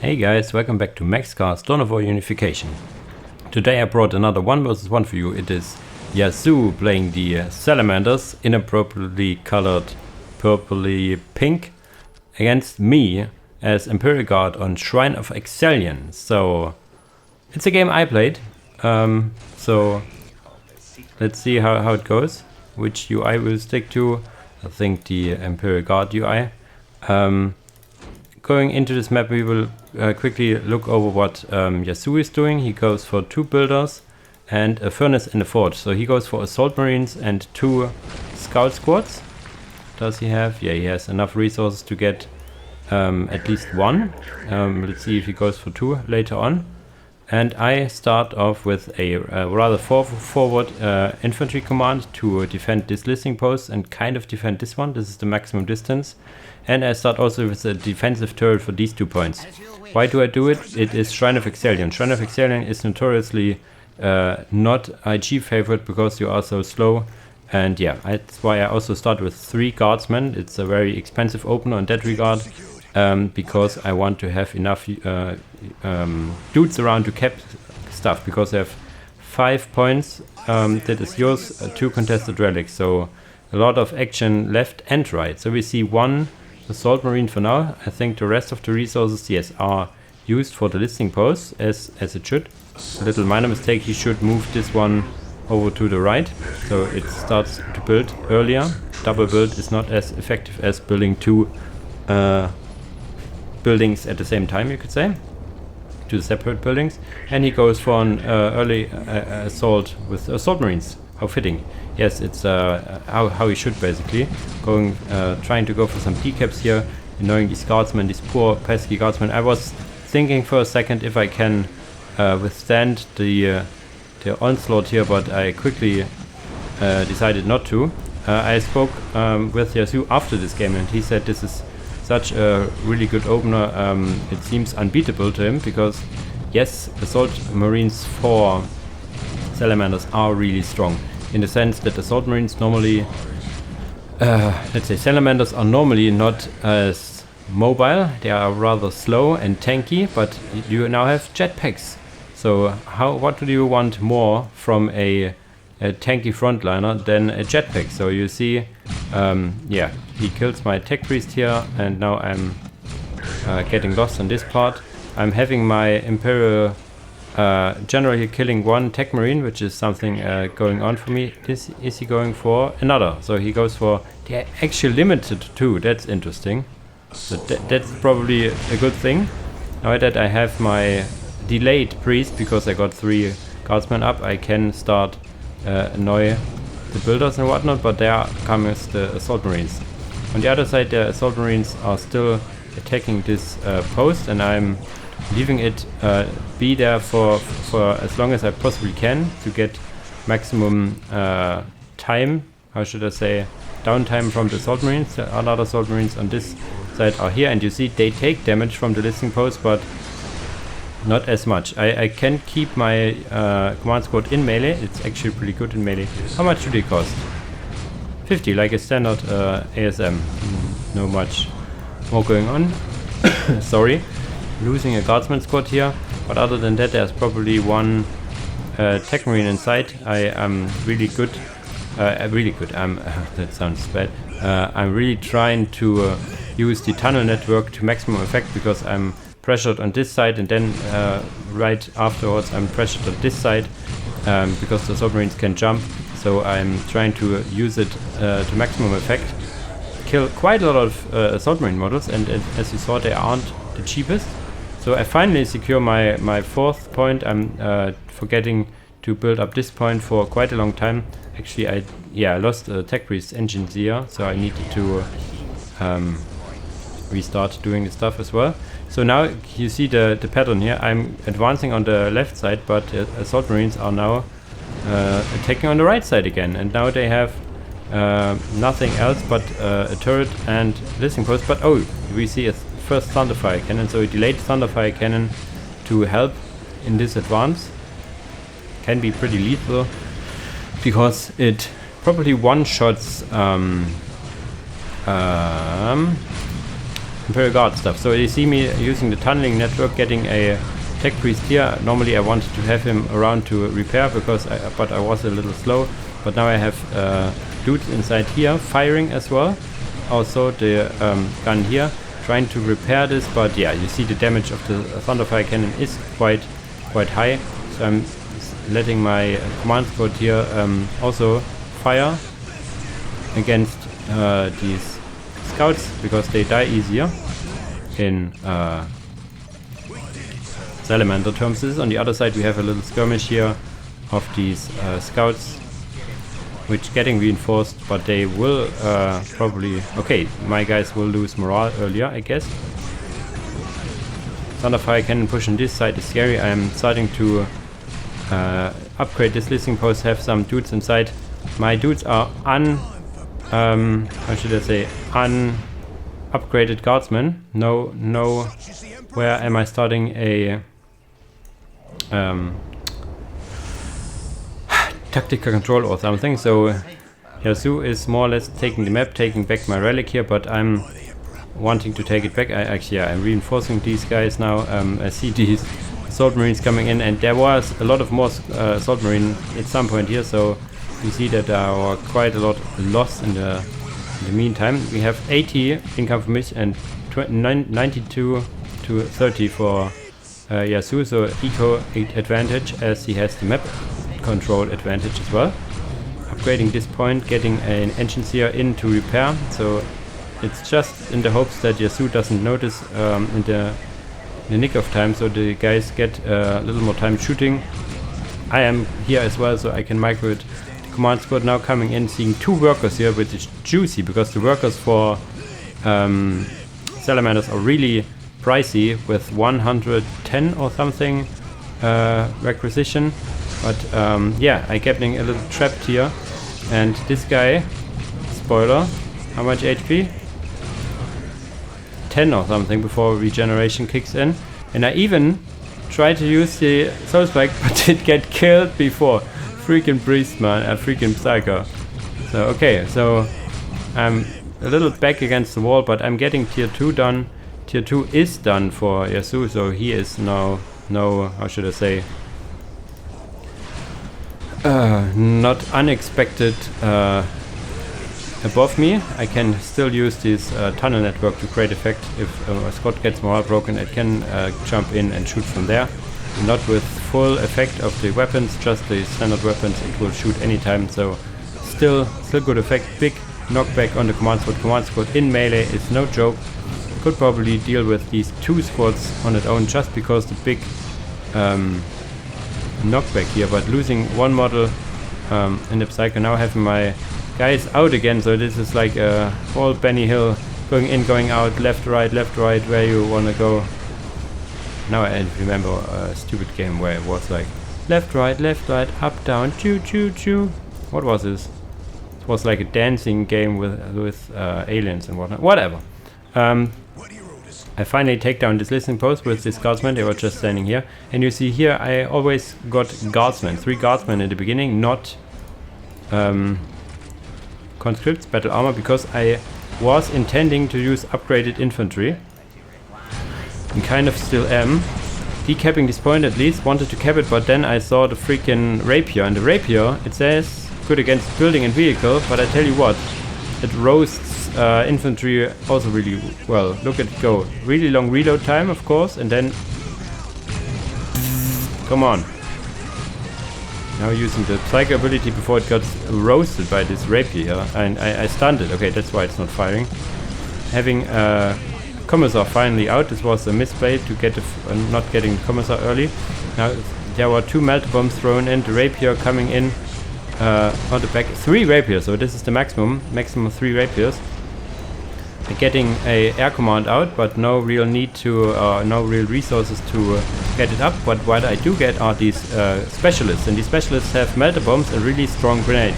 Hey guys, welcome back to Maxcast, Dawn of War Unification. Today I brought another 1 vs 1 for you. It is Yasuo playing the Salamanders, inappropriately colored purpley pink, against me as Imperial Guard on Shrine of Excellion. So it's a game I played, so let's see how it goes, which UI we'll stick to. I think the Imperial Guard UI. Going into this map, we will quickly look over what Yasuo is doing. He goes for 2 builders and a furnace and a forge. So he goes for assault marines and 2 scout squads. Does he have? Yeah, he has enough resources to get at least 1. Let's see if he goes for 2 later on. And I start off with a rather forward infantry command to defend this listing post and kind of defend this one. This is the maximum distance. And I start also with a defensive turret for these 2 points. Why do I do it? It is Shrine of Excellion. Shrine of Excellion is notoriously not IG favorite because you are so slow. And yeah, that's why I also start with 3 guardsmen. It's a very expensive opener in that regard. Because I want to have enough dudes around to cap stuff, because I have 5 points that is yours, 2 contested relics, so a lot of action left and right. So we see 1 assault marine for now. I think the rest of the resources, yes, are used for the listing posts as it should. A little minor mistake, he should move this one over to the right, so it starts to build earlier. Double build is not as effective as building 2 buildings at the same time, you could say, 2 separate buildings. And he goes for an early assault with assault marines. How fitting. Yes, it's how he should basically. Trying to go for some decaps here, annoying these guardsmen, these poor pesky guardsmen. I was thinking for a second if I can withstand the onslaught here, but I quickly decided not to. I spoke with Yasuo after this game, and he said this is such a really good opener. It seems unbeatable to him because, yes, assault marines for Salamanders are really strong, in the sense that assault marines normally, let's say Salamanders are normally not as mobile. They are rather slow and tanky, but you now have jetpacks. So what do you want more from a tanky frontliner than a jetpack? So you see, yeah, he kills my tech priest here, and now I'm getting lost on this part. I'm having my Imperial general here killing 1 tech marine, which is something going on for me. Is he going for another? So he goes for, they're actually limited to 2. That's interesting. So that's probably a good thing. Now that I have my delayed priest, because I got 3 guardsmen up, I can start annoy the builders and whatnot, but there comes the assault marines. On the other side, the assault marines are still attacking this post, and I'm leaving it be there for as long as I possibly can to get maximum time, how should I say, downtime from the assault marines. The other assault marines on this side are here, and you see they take damage from the listing post, but not as much. I can keep my command squad in melee. It's actually pretty good in melee. How much do they cost? 50, like a standard ASM. No much more going on. Sorry, losing a guardsman squad here, but other than that, there's probably 1 tech marine inside. I am really good. That sounds bad. I'm really trying to use the tunnel network to maximum effect, because I'm pressured on this side, and then right afterwards I'm pressured on this side, because the submarines can jump. So I'm trying to use it to maximum effect. Kill quite a lot of submarine models, and as you saw, they aren't the cheapest. So I finally secure my 4th point. I'm forgetting to build up this point for quite a long time. Actually, I lost a tech priest engine here, so I needed to restart doing the stuff as well. So now you see the pattern here. I'm advancing on the left side, but assault marines are now attacking on the right side again, and now they have nothing else but a turret and listing post. But oh, we see a first thunderfire cannon, so a delayed thunderfire cannon to help in this advance. Can be pretty lethal, because it probably one-shots Imperial Guard stuff. So you see me using the tunneling network, getting a tech priest here. Normally I wanted to have him around to repair because but I was a little slow. But now I have dudes inside here firing as well. Also the gun here trying to repair this. But yeah, you see the damage of the Thunderfire cannon is quite high. So I'm letting my command squad here also fire against these scouts because they die easier in Salamander terms. On the other side we have a little skirmish here of these scouts which getting reinforced, but they will probably... Okay, my guys will lose morale earlier, I guess. Thunderfire cannon pushing this side is scary. I am starting to upgrade this listening post, have some dudes inside. My dudes are how should I say, upgraded guardsmen. No, where am I starting a tactical control or something? So Yasuo is more or less taking the map, taking back my relic here, but I'm wanting to take it back. I'm reinforcing these guys now. I see these assault marines coming in, and there was a lot of more assault marine at some point here, so you see that there are quite a lot lost in the meantime. We have 80 income for mich and 92 to 30 for Yasuo, so eco advantage as he has the map control advantage as well. Upgrading this point, getting an engine seer in to repair, so it's just in the hopes that Yasuo doesn't notice in the nick of time, so the guys get a little more time shooting. I am here as well, so I can micro it. The command squad now coming in, seeing 2 workers here, which is juicy because the workers for Salamanders are really pricey with 110 or something requisition. But yeah, I getting a little trapped here, and this guy, spoiler, how much HP? 10 or something before regeneration kicks in, and I even tried to use the soul spike, but it get killed before. Freaking priest, man, a freaking psycho. So okay, so I'm a little back against the wall, but I'm getting tier 2 done. Tier 2 is done for Yasuo, so he is now how should I say, not unexpected above me. I can still use this tunnel network to create effect. If a squad gets morale broken, it can jump in and shoot from there. Not with full effect of the weapons, just the standard weapons. It will shoot anytime, so still good effect. Big knockback on the command squad. Command squad in melee is no joke. Could probably deal with these 2 squads on its own just because the big knockback here, but losing 1 model in the Psycho. Now having my guys out again, so this is like a whole Benny Hill, going in, going out, left, right, where you wanna go. Now I remember a stupid game where it was like left, right, up, down, choo, choo, choo. What was this? It was like a dancing game with aliens and whatnot. Whatever. I finally take down this listening post with this guardsman. They were just standing here, and you see here I always got guardsmen, 3 guardsmen in the beginning, not conscripts, battle armor, because I was intending to use upgraded infantry and kind of still am. Decapping this point at least, wanted to cap it, but then I saw the freaking rapier, and the rapier, it says good against building and vehicle, but I tell you what, it roasts infantry also really well. Look at it go. Really long reload time, of course, and then come on. Now using the Psycho ability before it got roasted by this rapier, and I stunned it. Okay, that's why it's not firing. Having Commissar finally out. This was a misplay to get not getting the Commissar early. Now there were 2 melter bombs thrown in. The rapier coming in on the back. 3 rapiers, so this is the maximum 3 rapiers. Getting a air command out, but no real need to, no real resources to get it up. But what I do get are these specialists, and these specialists have melter bombs and really strong grenades.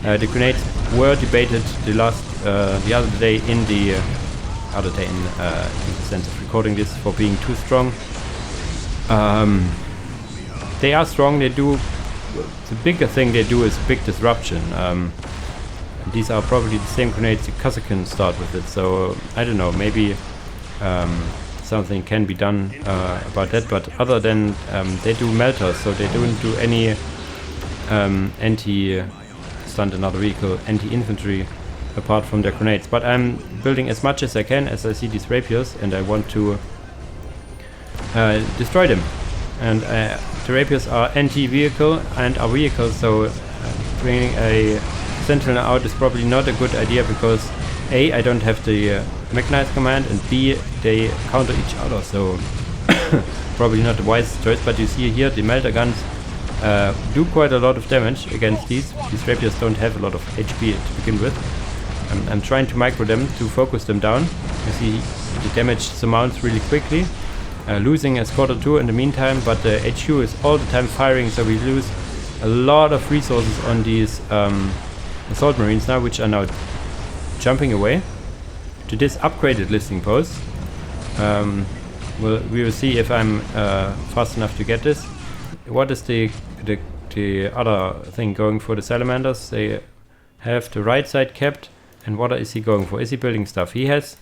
The grenades were debated the other day in the sense of recording this for being too strong. They are strong. They do. The bigger thing they do is big disruption. These are probably the same grenades the Kazakhs start with it, so I don't know, maybe something can be done about that. But other than they do melters, so they don't do any anti-stunt another vehicle, anti-infantry apart from their grenades. But I'm building as much as I can as I see these rapiers, and I want to destroy them. And the rapiers are anti-vehicle and are vehicles, so bringing a sentinel out is probably not a good idea, because A, I don't have the mechanized command, and B, they counter each other, so probably not the wisest choice. But you see here the melter guns do quite a lot of damage against these. These rapiers don't have a lot of HP to begin with. I'm trying to micro them to focus them down. You see the damage surmounts really quickly, losing a squad or two in the meantime, but the HQ is all the time firing, so we lose a lot of resources on these assault marines now, which are now jumping away to this upgraded listing post. We will see if I'm fast enough to get this. What is the other thing going for the Salamanders? They have the right side kept, and what is he going for? Is he building stuff? He has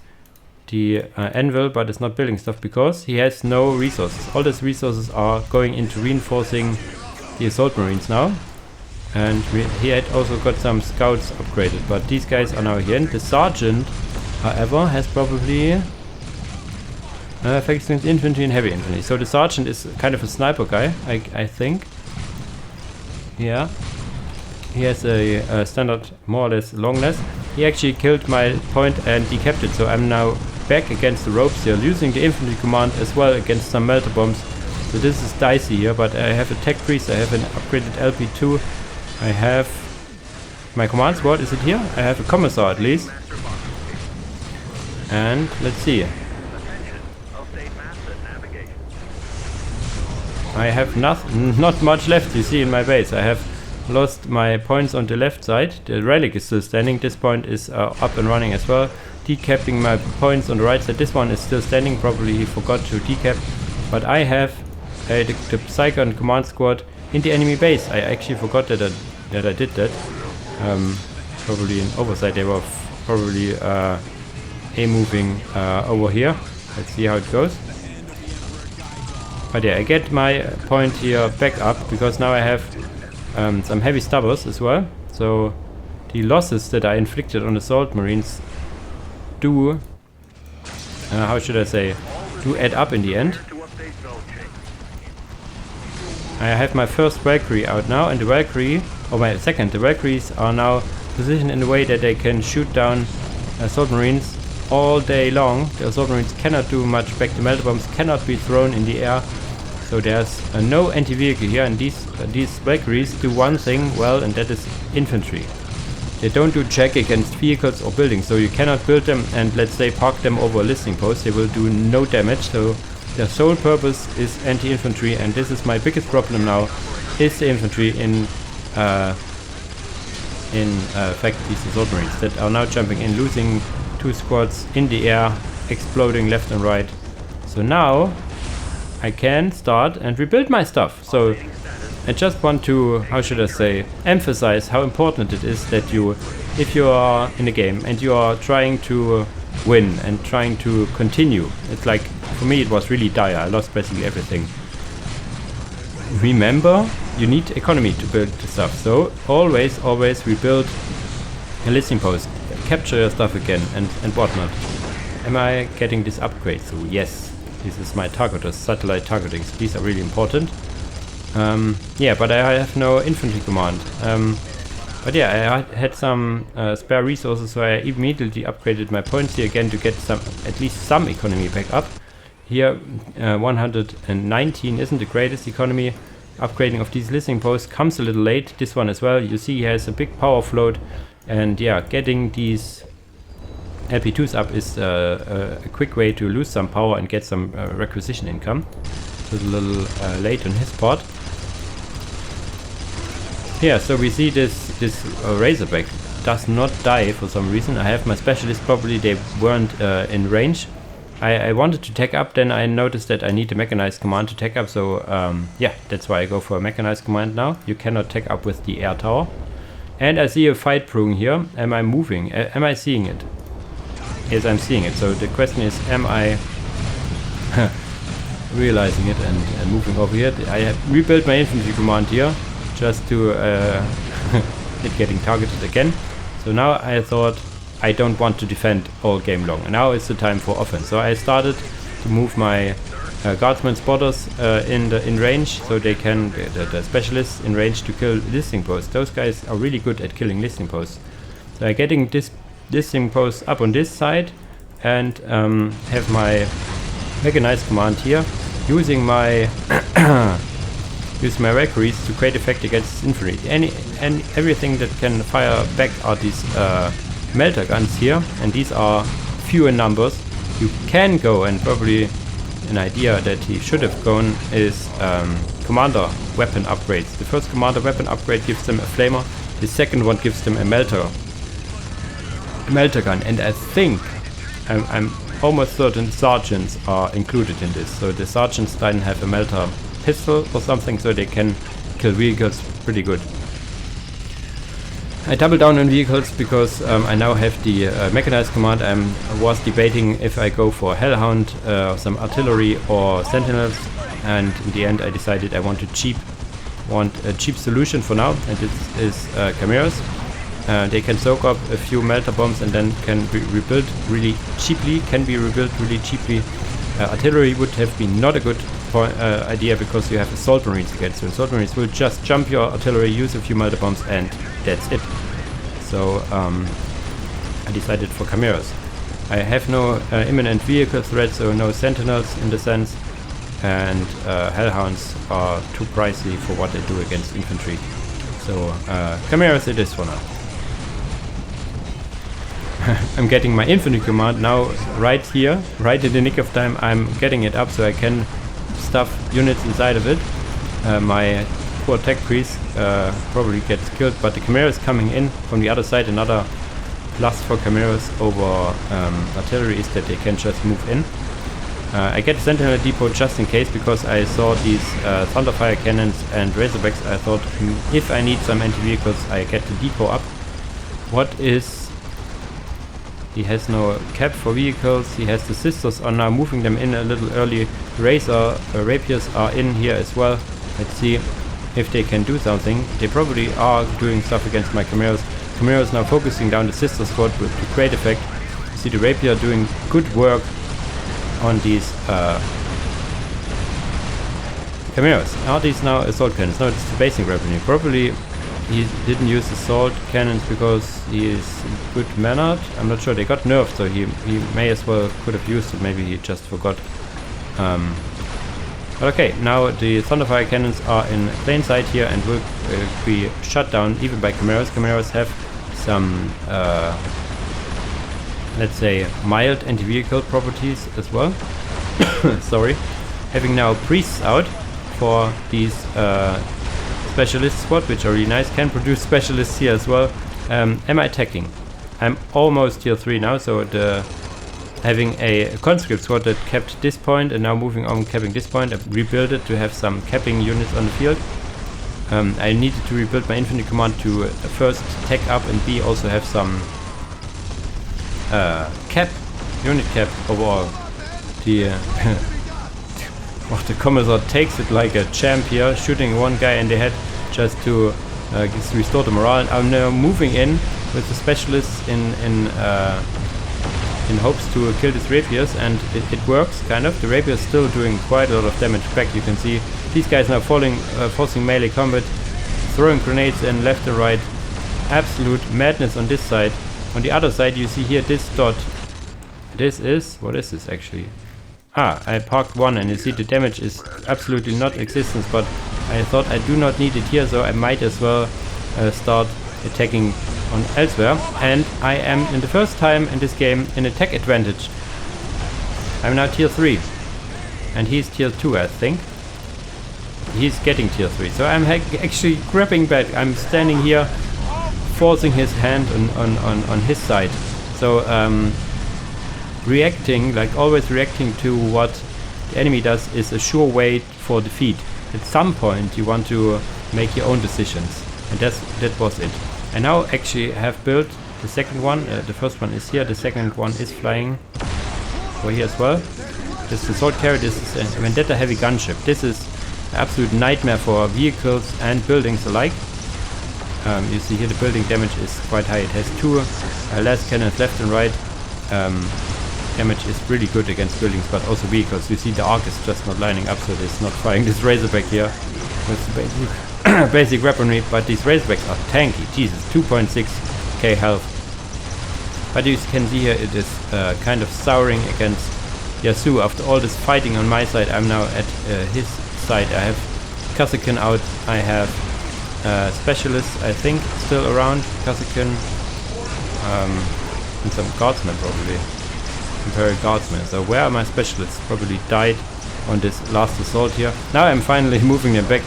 the anvil, but it's not building stuff because he has no resources. All these resources are going into reinforcing the assault marines now. And he had also got some scouts upgraded, but these guys are now here. And the sergeant, however, has probably effects against infantry and heavy infantry. So the sergeant is kind of a sniper guy, I think. Yeah. He has a standard, more or less, longness. He actually killed my point and decapped it, so I'm now back against the ropes here, using the infantry command as well against some melter bombs. So this is dicey here, but I have a tech priest, I have an upgraded LP2. I have my command squad, is it here? I have a commissar at least. And let's see. I have not much left, you see, in my base. I have lost my points on the left side. The relic is still standing. This point is up and running as well. Decapping my points on the right side. This one is still standing. Probably he forgot to decap. But I have the Psycho and command squad in the enemy base. I actually forgot that I did that. Probably an oversight. They were probably moving over here. Let's see how it goes. But yeah, I get my point here back up, because now I have some heavy stubbers as well. So the losses that I inflicted on assault marines do, how should I say, do add up in the end. I have my first Valkyrie out now, and the Valkyrie, or my second, the Valkyries are now positioned in a way that they can shoot down assault marines all day long. The assault marines cannot do much back. The melter bombs cannot be thrown in the air. So there's no anti-vehicle here, and these Valkyries do one thing well, and that is infantry. They don't do check against vehicles or buildings, so you cannot build them and, let's say, park them over a listing post. They will do no damage, so their sole purpose is anti-infantry, and this is my biggest problem now, is the infantry in fact these assault marines that are now jumping in, losing 2 squads in the air, exploding left and right. So now I can start and rebuild my stuff. So I just want to, how should I say, emphasize how important it is that you, if you are in a game and you are trying to win and trying to continue, it's like, for me it was really dire. I lost basically everything. Remember, you need economy to build the stuff. So always rebuild a listing post, capture your stuff again and whatnot. Am I getting this upgrade? So yes. This is my targeters, satellite targeting. So these are really important. Yeah, but I have no infantry command. But yeah, I had some spare resources, so I immediately upgraded my points here again to get some, at least some economy back up. Here, 119 isn't the greatest economy. Upgrading of these listing posts comes a little late. This one as well. You see, he has a big power float, and yeah, getting these LP2s up is a quick way to lose some power and get some requisition income. So it's a little late on his part. Yeah, so we see this Razorback does not die for some reason. I have my specialists, probably they weren't in range. I wanted to tech up, then I noticed that I need a mechanized command to tech up, so yeah, that's why I go for a mechanized command now. You cannot tech up with the air tower. And I see a fight brewing here. Am I moving? Am I seeing it? as I'm seeing it. So the question is, am I realizing it and moving over here? I have rebuilt my infantry command here just to it getting targeted again. So now I thought I don't want to defend all game long. And now is the time for offense. So I started to move my guardsmen spotters in range, so they can the specialists in range to kill listing posts. Those guys are really good at killing listing posts. So I'm getting this listing post up on this side and have my mechanized command here using my Valkyries to create effect against infantry. And everything that can fire back are these melter guns here, and these are few in numbers. You can go, and probably an idea that he should have gone is commander weapon upgrades. The first commander weapon upgrade gives them a flamer, the second one gives them a melter gun, and I think I'm almost certain sergeants are included in this. So the sergeants then have a melter pistol or something, so they can kill vehicles pretty good. I double down on vehicles because I now have the mechanized command. I was debating if I go for Hellhound, some artillery or sentinels, and in the end I decided I want a cheap solution for now, and this is chimeras. They can soak up a few melter bombs and then can be rebuilt really cheaply. Artillery would have been not a good idea because you have assault marines against you. Assault marines will just jump your artillery, use a few melter bombs, and that's it. So I decided for chimeras. I have no imminent vehicle threat, so no sentinels in the sense, and hellhounds are too pricey for what they do against infantry. So chimeras it is for now. I'm getting my infantry command now right here, right in the nick of time. I'm getting it up so I can stuff units inside of it. My poor tech priest probably gets killed, but the chimera is coming in from the other side. Another plus for chimeras over artillery is that they can just move in. I get Sentinel Depot just in case because I saw these Thunderfire cannons and Razorbacks. I thought if I need some anti-vehicles I get the depot up. What is... He has no cap for vehicles. He has the sisters are now moving them in a little early. Rapiers are in here as well. Let's see if they can do something. They probably are doing stuff against my chimeras. Chimeras now focusing down the sister squad to create effect. You see the rapier doing good work on these chimeras. Are these now assault cannons? No, it's the basic revenue. Probably he didn't use assault cannons because he is good mannered. I'm not sure. They got nerfed, so he may as well could have used it. Maybe he just forgot. But okay, now the Thunderfire cannons are in plain sight here and will be shut down even by chimeras. Chimeras have some, let's say, mild anti-vehicle properties as well. Sorry. Having now priests out for these specialist squad, which are really nice, can produce specialists here as well. Am I attacking? I'm almost tier 3 now, so having a conscript squad that kept this point and now moving on capping this point. I rebuilt it to have some capping units on the field. I needed to rebuild my infantry command to first tech up and B also have some unit cap overall. The Commissar takes it like a champ here, shooting one guy in the head just to restore the morale. I'm now moving in with the specialists in hopes to kill these rapiers, and it works kind of. The rapier is still doing quite a lot of damage back. You can see these guys now forcing melee combat, throwing grenades in left and right. Absolute madness on this side. On the other side you see here this dot. This is, what is this actually? I parked one and you see the damage is absolutely not existence, but I thought I do not need it here, so I might as well start attacking on elsewhere. And I am in the first time in this game in attack advantage. I'm now tier 3 and he's tier 2, I think. He's getting tier 3, so I'm actually grabbing back. I'm standing here forcing his hand on his side. So reacting, like always reacting to what the enemy does is a sure way for defeat. At some point you want to make your own decisions, and that was it. I now actually have built The second one, the first one is here, the second one is flying over here as well. This is the sword carrier, this is a Vendetta heavy gunship. This is an absolute nightmare for vehicles and buildings alike. You see here the building damage is quite high. It has two las cannons left and right. Damage is really good against buildings, but also vehicles. You see the arc is just not lining up, so it's not firing this Razorback here with basic, basic weaponry, but these Razorbacks are tanky. Jesus, 2.6k health. But you can see here it is kind of souring against Yasuo. After all this fighting on my side, I'm now at his side. I have Kazakin out, I have Specialists, I think, still around. Kazakin, and some Guardsmen probably. Imperial Guardsmen. So where are my Specialists? Probably died on this last assault here. Now I'm finally moving them back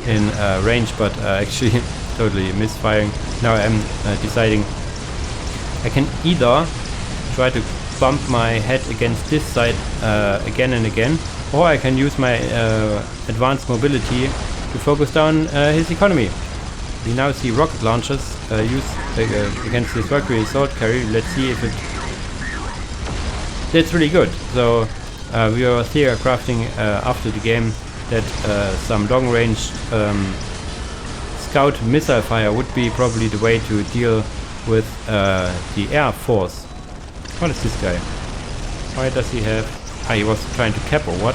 in range, but actually totally misfiring. Now I'm deciding I can either try to bump my head against this side again and again, or I can use my advanced mobility to focus down his economy. We now see rocket launchers used against this Valkyrie sword carrier. Let's see if it... That's really good. So we were theory-crafting after the game that some long-range scout missile fire would be probably the way to deal with the air force. What is this guy? Why does he have... Ah, he was trying to cap or what?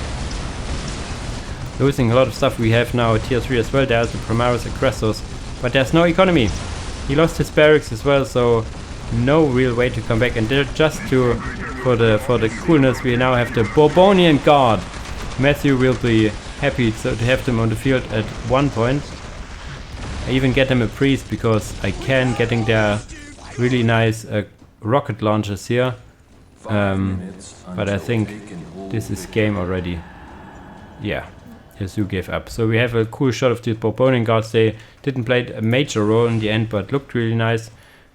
Losing a lot of stuff. We have now tier 3 as well. There's the Primaris Aggressors, but there's no economy. He lost his barracks as well, so no real way to come back. And they're just to... For the coolness, we now have the Bourbonian Guard. Matthew will be happy to have them on the field at one point. I even get them a priest because I can getting their really nice rocket launchers here. But I think this is game already. Yeah, Yasuo gave up. So we have a cool shot of the Bourbonian Guards. They didn't play a major role in the end, but looked really nice.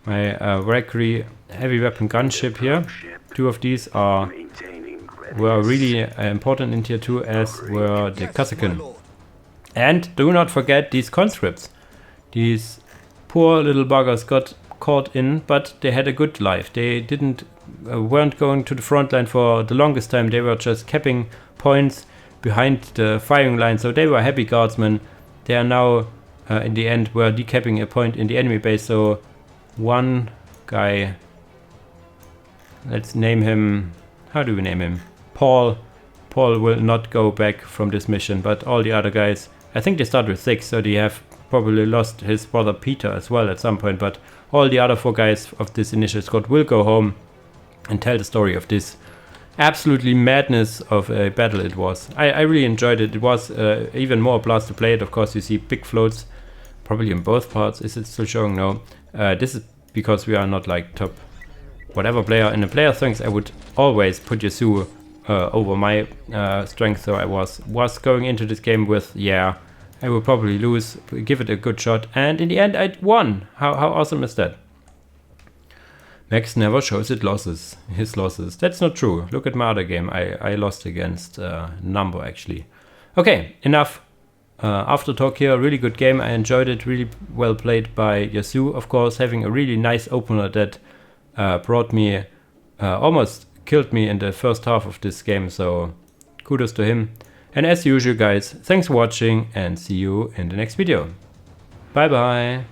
My Valkyrie heavy weapon gunship here. Two of these were really important in tier 2, as were the Kazakin. And do not forget these conscripts. These poor little buggers got caught in, but they had a good life. They weren't going to the front line for the longest time. They were just capping points behind the firing line, so they were happy guardsmen. They are now in the end were decapping a point in the enemy base. So one guy, let's name him, how do we name him? Paul will not go back from this mission, but all the other guys, I think they start with 6, so they have probably lost his brother Peter as well at some point, but all the other 4 guys of this initial squad will go home and tell the story of this absolutely madness of a battle it was. I really enjoyed it. It was even more a blast to play it. Of course, you see big floats probably in both parts. Is it still showing? No. This is because we are not like top whatever player. In the player strength, I would always put Yasuo over my strength, so I was going into this game with, yeah, I will probably lose, give it a good shot, and in the end I won. How awesome is that? Max never shows his losses. That's not true. Look at my other game. I lost against Number actually. Okay, enough after talk here. Really good game. I enjoyed it. Really well played by Yasuo, of course, having a really nice opener that brought me, almost killed me in the first half of this game. So kudos to him. And as usual, guys, thanks for watching and see you in the next video. Bye bye.